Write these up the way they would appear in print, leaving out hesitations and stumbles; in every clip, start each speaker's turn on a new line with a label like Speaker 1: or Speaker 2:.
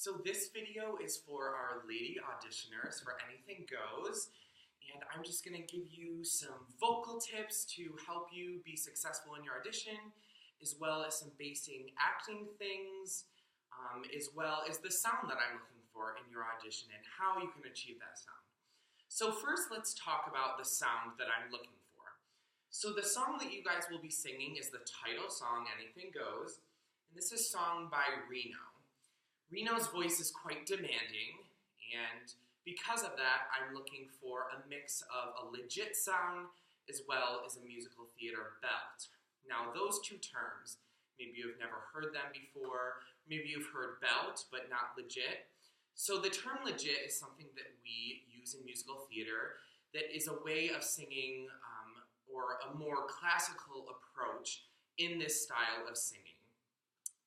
Speaker 1: So this video is for our lady auditioners for Anything Goes, and I'm just going to give you some vocal tips to help you be successful in your audition, as well as some basic acting things, as well as the sound that I'm looking for in your audition and how you can achieve that sound. So first, let's talk about the sound that I'm looking for. So the song that you guys will be singing is the title song, Anything Goes, and this is sung by Reno. Reno's voice is quite demanding, and because of that, I'm looking for a mix of a legit sound as well as a musical theater belt. Now, those two terms, maybe you've never heard them before, maybe you've heard belt but not legit. So the term legit is something that we use in musical theater that is a way of singing or a more classical approach in this style of singing.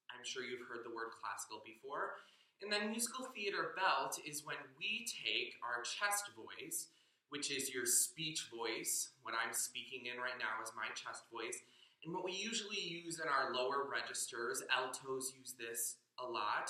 Speaker 1: I'm sure you've heard the word classical before. And then musical theater belt is when we take our chest voice, which is your speech voice. What I'm speaking in right now is my chest voice. And what we usually use in our lower registers, altos use this a lot.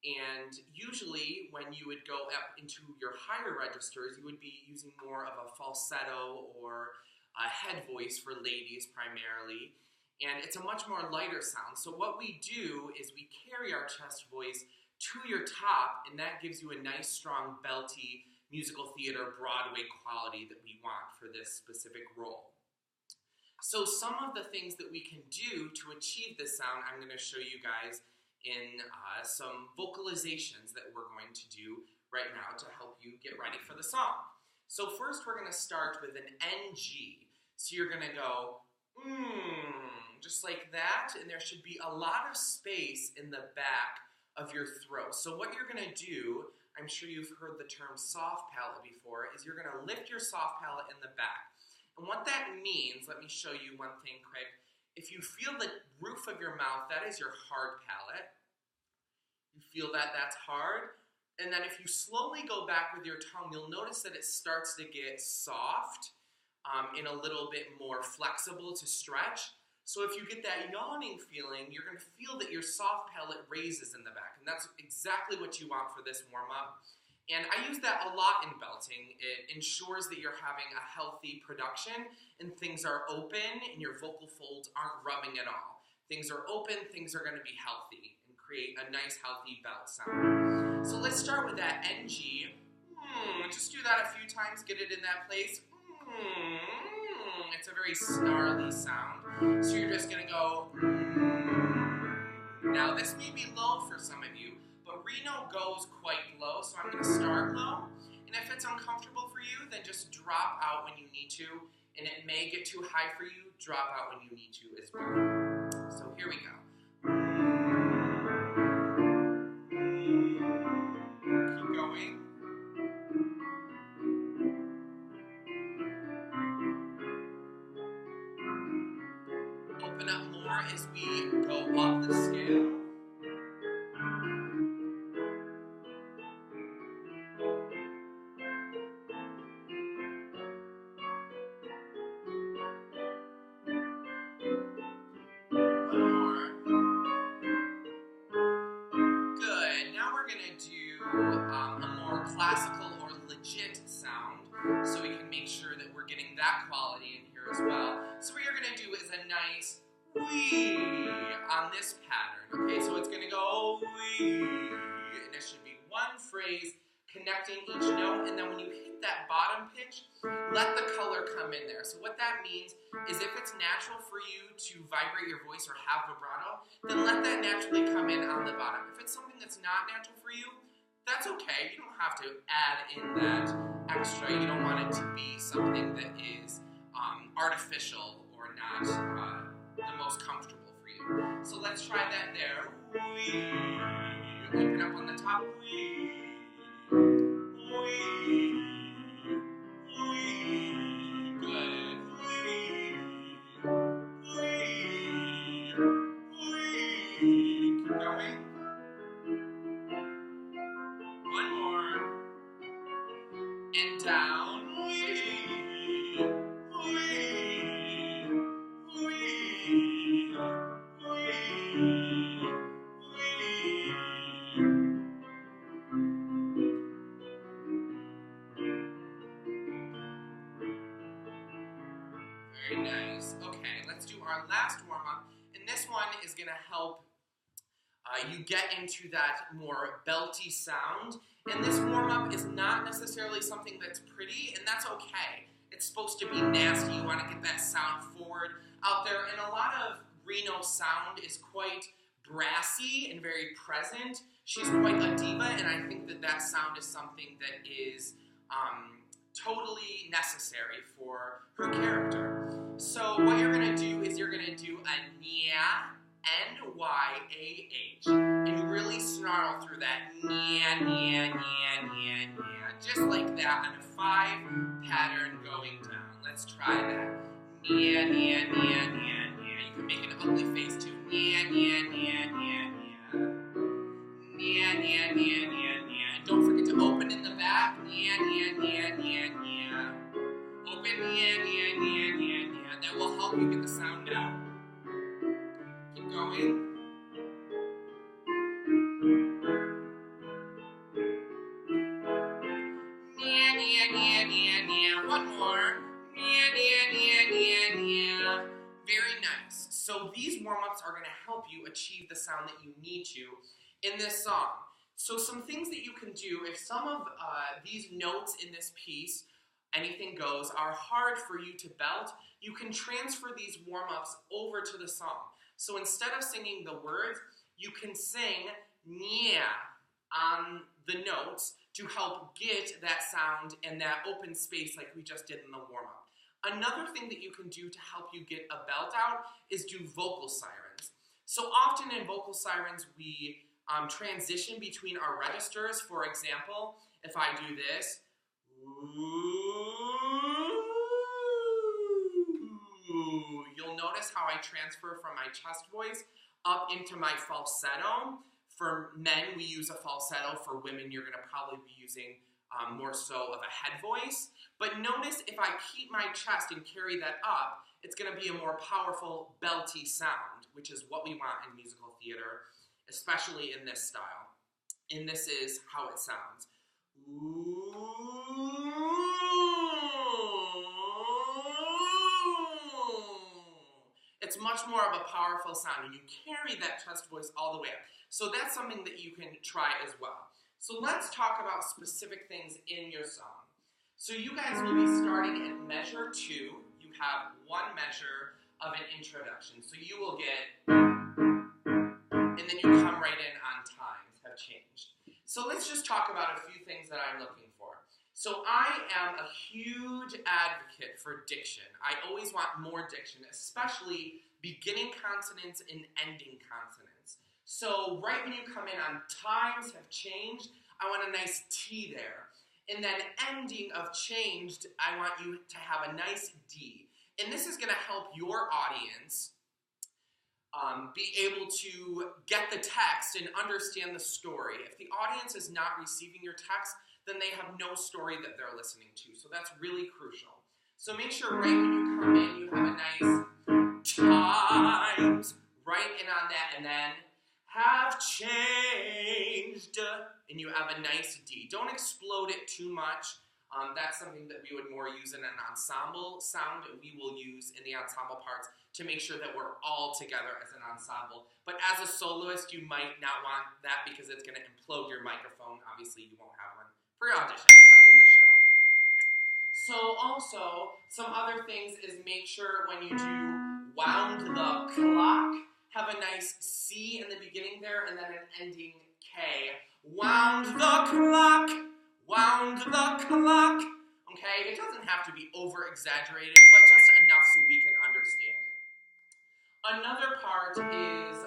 Speaker 1: And usually when you would go up into your higher registers, you would be using more of a falsetto or a head voice for ladies primarily. And it's a much more lighter sound. So what we do is we carry our chest voice to your top, and that gives you a nice, strong, belty musical theater Broadway quality that we want for this specific role. So some of the things that we can do to achieve this sound, I'm going to show you guys in some vocalizations that we're going to do right now to help you get ready for the song. So first we're going to start with an NG. So you're going to go, just like that, and there should be a lot of space in the back of your throat. So what you're going to do, I'm sure you've heard the term soft palate before, is you're going to lift your soft palate in the back. And what that means, let me show you one thing quick. If you feel the roof of your mouth, that is your hard palate. You feel that that's hard. And then if you slowly go back with your tongue, you'll notice that it starts to get soft and a little bit more flexible to stretch. So if you get that yawning feeling, you're going to feel that your soft palate raises in the back. And that's exactly what you want for this warm-up. And I use that a lot in belting. It ensures that you're having a healthy production and things are open and your vocal folds aren't rubbing at all. Things are open, things are going to be healthy and create a nice, healthy belt sound. So let's start with that NG. Just do that a few times, get it in that place. It's a very snarly sound. So you're just going to go. Now this may be low for some of you, but Reno goes quite low, so I'm going to start low. And if it's uncomfortable for you, then just drop out when you need to. And it may get too high for you, drop out when you need to as well. So here we go. Keep going. Open up more as we go up the scale. One more. Good. Now we're going to do a more classical or legit sound, so we can make sure that we're getting that quality in here as well. So what you're going to do is a nice wee on this pattern. Okay, so it's going to go wee, and it should be one phrase connecting each note, and then when you hit that bottom pitch, let the color come in there. So what that means is if it's natural for you to vibrate your voice or have vibrato, then let that naturally come in on the bottom. If it's something that's not natural for you, that's okay. You don't have to add in that extra. You don't want it to be something that is artificial or not the most comfortable for you. So let's try that there. Wee. Open up on the top. Wee. Wee. Wee. Good. Wee. Wee. Wee. Keep going. One more. And down. Wee. Wee. Wee. Wee. Wee. our last warm-up, and this one is going to help you get into that more belty sound. And this warm-up is not necessarily something that's pretty, and that's okay. It's supposed to be nasty. You want to get that sound forward out there. And a lot of Reno's sound is quite brassy and very present. She's quite a diva, and I think that that sound is something that is totally necessary for her character. So what you're going to do is you're going to do a nya, N-Y-A-H, and really snarl through that nya, nya, nya, nya, nya, just like that on a 5 pattern going down. Let's try that. Nya, nya, nya, nya, nya. You can make an ugly face too. Nya, nya, nya, nya, nya. Nya, nya, nya, nya, nya. Don't forget to open in the back. Nya, nya, nya, nya, nya. Open, nya, nya, nya, nya, nya. That will help you get the sound out. Keep going. Nya, nya, nya, nya, nya. One more. Nya, nya, nya, nya, nya. Very nice. So these warm-ups are going to help you achieve the sound that you need to in this song. So some things that you can do, if some of these notes in this piece, Anything Goes, are hard for you to belt, you can transfer these warm-ups over to the song. So instead of singing the words, you can sing nya on the notes to help get that sound and that open space like we just did in the warm-up. Another thing that you can do to help you get a belt out is do vocal sirens. So often in vocal sirens, we transition between our registers. For example, if I do this, you'll notice how I transfer from my chest voice up into my falsetto. For men, we use a falsetto. For women, you're going to probably be using more so of a head voice. But notice if I keep my chest and carry that up, it's going to be a more powerful, belty sound, which is what we want in musical theater, especially in this style. And this is how it sounds. It's much more of a powerful sound, and you carry that chest voice all the way up. So that's something that you can try as well. So let's talk about specific things in your song. So you guys will be starting at measure 2. You have one measure of an introduction. So you will get, and then you come right in on times have changed. So let's just talk about a few things that I'm looking for. So I am a huge advocate for diction. I always want more diction, especially beginning consonants and ending consonants. So right when you come in on times have changed, I want a nice T there. And then ending of changed, I want you to have a nice D. And this is going to help your audience be able to get the text and understand the story. If the audience is not receiving your text, then they have no story that they're listening to. So that's really crucial. So make sure right when you come in, you have a nice times right in on that, and then have changed, and you have a nice D. Don't explode it too much. That's something that we would more use in an ensemble sound, and we will use in the ensemble parts to make sure that we're all together as an ensemble. But as a soloist, you might not want that because it's going to implode your microphone. Obviously, you won't have one for your audition in the show. So also, some other things is make sure when you do wound the clock, have a nice C in the beginning there, and then an ending K. Wound the clock, wound the clock. Okay, it doesn't have to be over-exaggerated, but just enough so we can understand it. Another part is,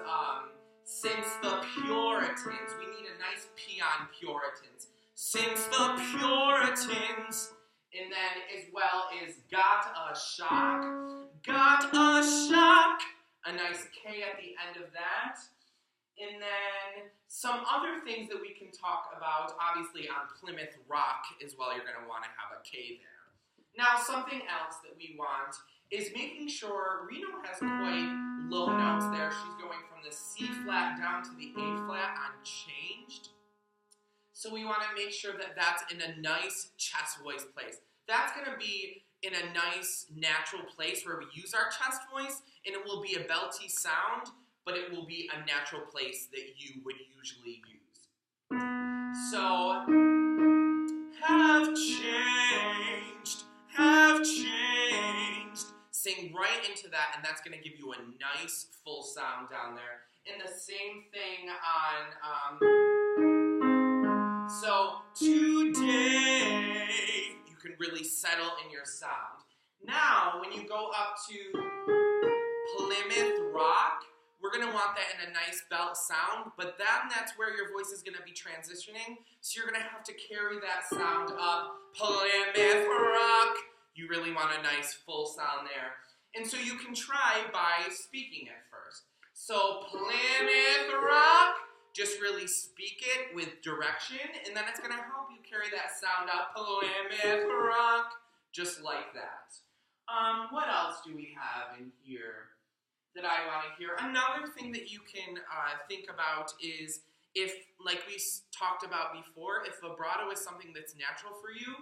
Speaker 1: since the Puritans, we need a nice P on Puritans. Since the Puritans, and then as well is got a shock, a nice K at the end of that. And then some other things that we can talk about, obviously on Plymouth Rock as well, you're going to want to have a K there. Now, something else that we want is making sure Reno has quite low notes there. She's going from the C flat down to the A flat on changed. So we want to make sure that that's in a nice chest voice place. That's going to be in a nice natural place where we use our chest voice, and it will be a belty sound, but it will be a natural place that you would usually use. So, have changed, have changed. Sing right into that, and that's going to give you a nice full sound down there. And the same thing on, so today, you can really settle in your sound. Now, when you go up to Plymouth Rock, we're going to want that in a nice belt sound, but then that's where your voice is going to be transitioning, so you're going to have to carry that sound up. Plymouth Rock. You really want a nice full sound there. And so you can try by speaking it first. So Plymouth Rock, just really speak it with direction, and then it's going to help you carry that sound up. Plymouth Rock, just like that. What else do we have in here that I want to hear? Another thing that you can think about is if, like we talked about before, if vibrato is something that's natural for you,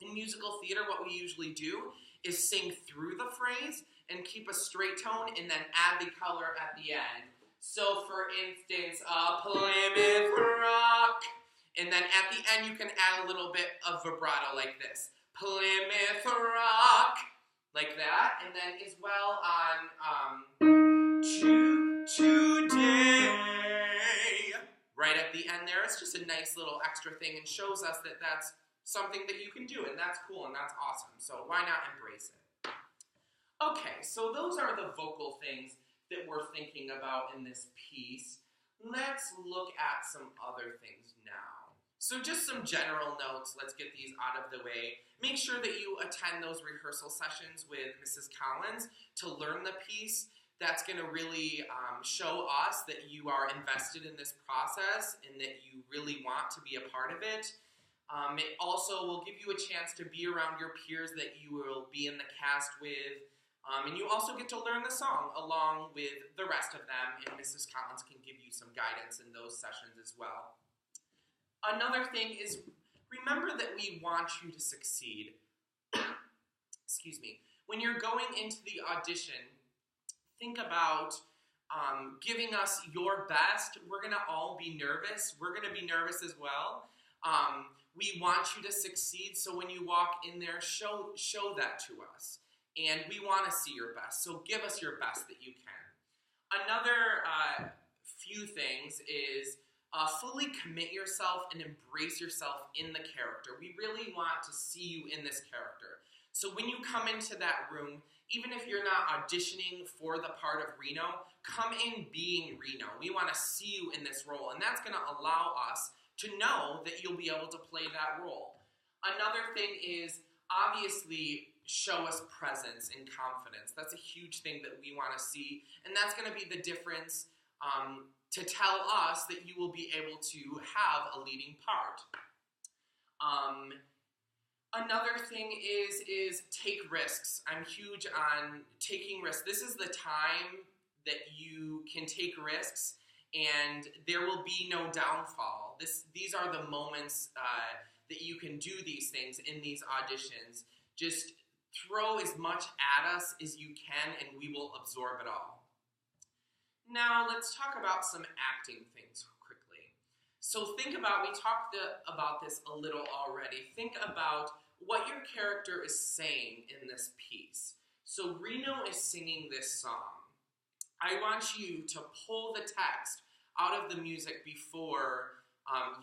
Speaker 1: in musical theater what we usually do is sing through the phrase and keep a straight tone and then add the color at the end. So for instance, Plymouth Rock, and then at the end you can add a little bit of vibrato like this. Plymouth Rock, like that, and then as well on today, right at the end there. It's just a nice little extra thing and shows us that that's something that you can do, and that's cool and that's awesome. So why not embrace it? Okay, so those are the vocal things that we're thinking about in this piece. Let's look at some other things now. So just some general notes, let's get these out of the way. Make sure that you attend those rehearsal sessions with Mrs. Collins to learn the piece. That's going to really show us that you are invested in this process and that you really want to be a part of it. It also will give you a chance to be around your peers that you will be in the cast with. And you also get to learn the song along with the rest of them, and Mrs. Collins can give you some guidance in those sessions as well. Another thing is, remember that we want you to succeed. Excuse me. When you're going into the audition, think about giving us your best. We're going to all be nervous. We're going to be nervous as well. We want you to succeed, so when you walk in there, show that to us. And we want to see your best, so give us your best that you can. Another few things is fully commit yourself and embrace yourself in the character. We really want to see you in this character. So when you come into that room, even if you're not auditioning for the part of Reno, come in being Reno. We want to see you in this role, and that's going to allow us to know that you'll be able to play that role. Another thing is, obviously, show us presence and confidence. That's a huge thing that we want to see, and that's going to be the difference to tell us that you will be able to have a leading part. Another thing is take risks. I'm huge on taking risks. This is the time that you can take risks, and there will be no downfall. These are the moments that you can do these things in these auditions. Just throw as much at us as you can, and we will absorb it all. Now, let's talk about some acting things quickly. So think about, we talked about this a little already. Think about what your character is saying in this piece. So Reno is singing this song. I want you to pull the text out of the music before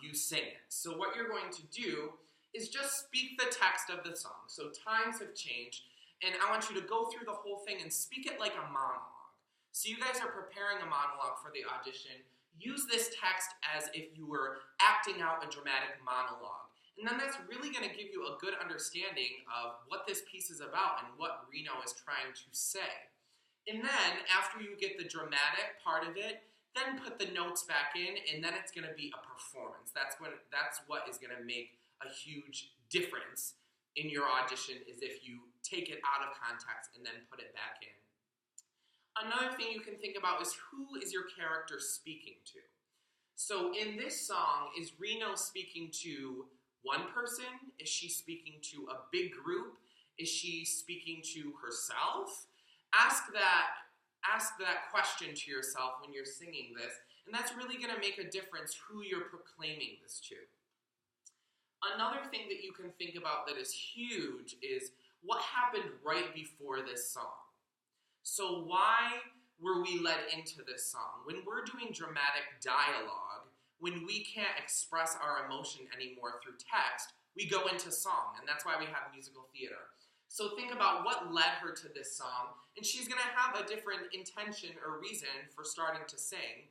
Speaker 1: you sing it. So what you're going to do is just speak the text of the song. So times have changed, and I want you to go through the whole thing and speak it like a monologue. So you guys are preparing a monologue for the audition. Use this text as if you were acting out a dramatic monologue. And then that's really going to give you a good understanding of what this piece is about and what Reno is trying to say. And then, after you get the dramatic part of it, then put the notes back in, and then it's going to be a performance. That's what is going to make a huge difference in your audition, is if you take it out of context and then put it back in. Another thing you can think about is, who is your character speaking to? So in this song, is Reno speaking to one person? Is she speaking to a big group? Is she speaking to herself? Ask that Ask that question to yourself when you're singing this, and that's really going to make a difference who you're proclaiming this to. Another thing that you can think about that is huge is what happened right before this song. So why were we led into this song? When we're doing dramatic dialogue, when we can't express our emotion anymore through text, we go into song, and that's why we have musical theater. So think about what led her to this song, and she's going to have a different intention or reason for starting to sing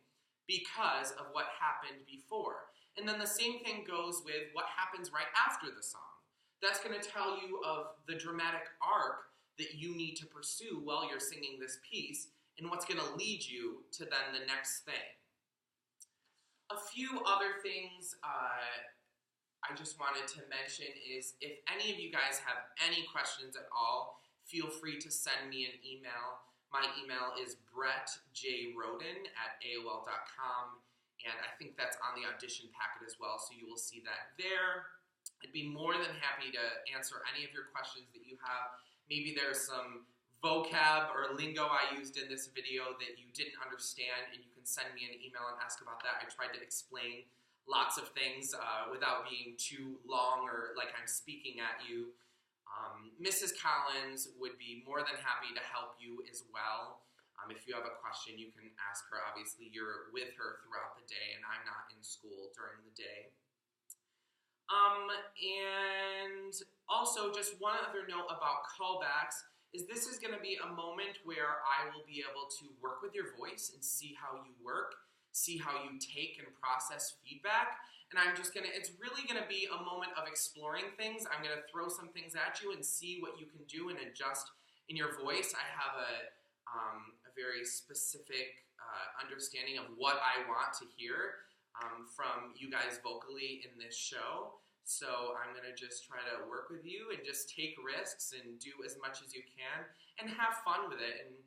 Speaker 1: because of what happened before. And then the same thing goes with what happens right after the song. That's going to tell you of the dramatic arc that you need to pursue while you're singing this piece, and what's going to lead you to then the next thing. A few other things I just wanted to mention is if any of you guys have any questions at all, feel free to send me an email. My email is brettjroden@aol.com, and I think that's on the audition packet as well, so you will see that there. I'd be more than happy to answer any of your questions that you have. Maybe there's some vocab or lingo I used in this video that you didn't understand, and you can send me an email and ask about that. I tried to explain lots of things without being too long or like I'm speaking at you. Mrs. Collins would be more than happy to help you as well. If you have a question, you can ask her. Obviously, you're with her throughout the day, and I'm not in school during the day. And also, just one other note about callbacks is this is going to be a moment where I will be able to work with your voice and see how you work, see how you take and process feedback. And it's really going to be a moment of exploring things. I'm going to throw some things at you and see what you can do and adjust in your voice. I have a very specific understanding of what I want to hear from you guys vocally in this show. So I'm going to just try to work with you and just take risks and do as much as you can and have fun with it. And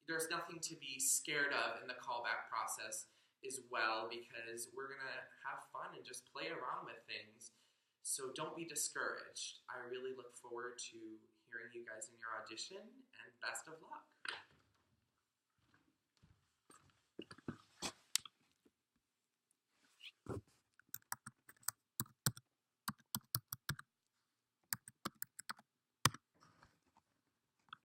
Speaker 1: there's nothing to be scared of in the callback process as well, because we're going to have fun and just play around with things. So don't be discouraged. I really look forward to hearing you guys in your audition, and best of luck.